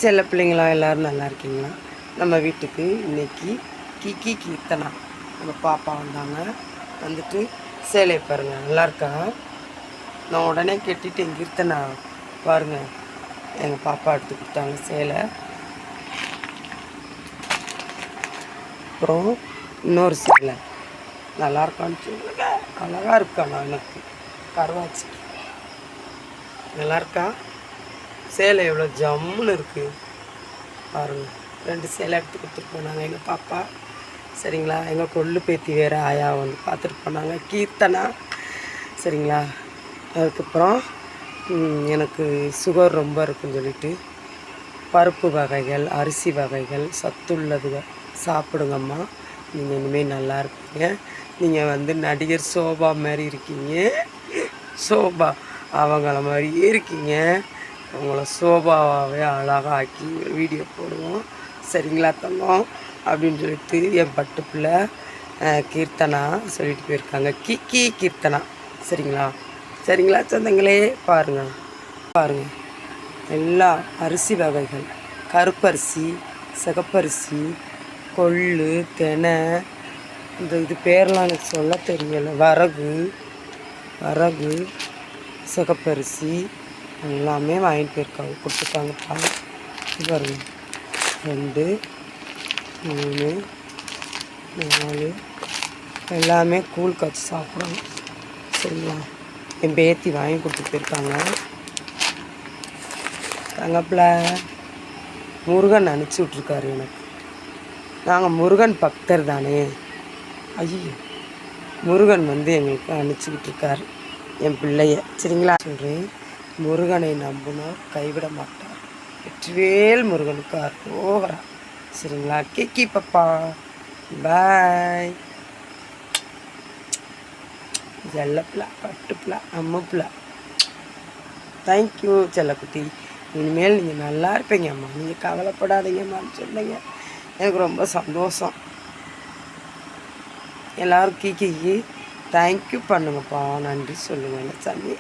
செல்ல பிள்ளைங்களா எல்லோரும் நல்லா இருக்கீங்களா? நம்ம வீட்டுக்கு இன்றைக்கி கீர்த்தனா நம்ம பாப்பா வந்தாங்க. வந்துட்டு சேலையை பாருங்கள், நல்லா இருக்கா? நான் உடனே கட்டிட்டு கீர்த்தனா பாருங்கள், எங்கள் பாப்பா எடுத்து கொடுத்தாங்க சேலை. அப்புறம் இன்னொரு சேலை நல்லா இருக்கான்னு சொல்லுங்க. அழகாக இருக்கா? நான் எனக்கு கருவாச்சி நல்லா இருக்கா? சேலை எவ்வளோ ஜம்முன்னு இருக்குது பாருங்கள். 2 சேலை எடுத்து கொடுத்துட்டு போனாங்க எங்கள் பாப்பா. சரிங்களா? எங்கள் கொள்ளு பேத்தி வேறு ஆயா வந்து பார்த்துட்டு போனாங்க, கீர்த்தனா. சரிங்களா? அதுக்கப்புறம் எனக்கு சுகர் ரொம்ப இருக்குன்னு சொல்லிட்டு பருப்பு வகைகள், அரிசி வகைகள், சத்துள்ளது சாப்பிடுங்கம்மா. நீங்கள் இனிமேல் நல்லா இருப்பீங்க. நீங்கள் வந்து நடிகர் சோபா மாதிரி இருக்கீங்க. சோபா அவங்கள மாதிரியே இருக்கீங்க. அவங்கள சோபாவே அழகாக ஆக்கி வீடியோ போடுவோம். சரிங்களா தங்கம்? அப்படின்னு சொல்லிட்டு என் பட்டு பிள்ளை கீர்த்தனா சொல்லிட்டு போயிருக்காங்க. கீர்த்தனா. சரிங்களா? சரிங்களா சொந்தங்களே? பாருங்கள் பாருங்கள், எல்லா அரிசி வகைகள், கருப்பரிசி, சிகப்பரிசி, கொள்ளு, தெனை, இது பேரெலாம் எனக்கு சொல்ல தெரியலை. வரகு, சிகப்பரிசி எல்லாமே வாங்கிட்டு போயிருக்காங்க, கொடுத்துருக்காங்க. பாருங்க, 2, 3, 4 எல்லாமே கூழ் காய்ச்சி சாப்பிட்றோம். சரிங்களா? என் பேத்தி வாங்கி கொடுத்துட்டு போயிருக்காங்க. தங்கப்பில் முருகன் அனுப்பிச்சி விட்ருக்காரு எனக்கு. நாங்கள் முருகன் பக்தர் தானே. ஐயோ, முருகன் வந்து எங்களுக்கு அனுப்பிச்சிக்கிட்டு இருக்காரு என் பிள்ளைய. சரிங்களா சொல்கிறேன்? முருகனை நம்பினோர் கைவிட மாட்டார். வெற்றிவேல் முருகனுக்கு அரோகரா. சரிங்களா? கீக்கி பப்பா பாய். செல்லப்பிள்ளை, பட்டுப்பிள்ளை, அம்முப்பிள்ளை. தேங்க்யூ செல்லக்குட்டி. இனிமேல் நீங்கள் நல்லா இருப்பீங்க அம்மா, நீங்கள் கவலைப்படாதீங்கம்மான்னு சொன்னீங்க. எனக்கு ரொம்ப சந்தோஷம். எல்லோரும் கீக்கி தேங்க்யூ பண்ணுங்கப்பா, நன்றி சொல்லுங்கள் சாமி.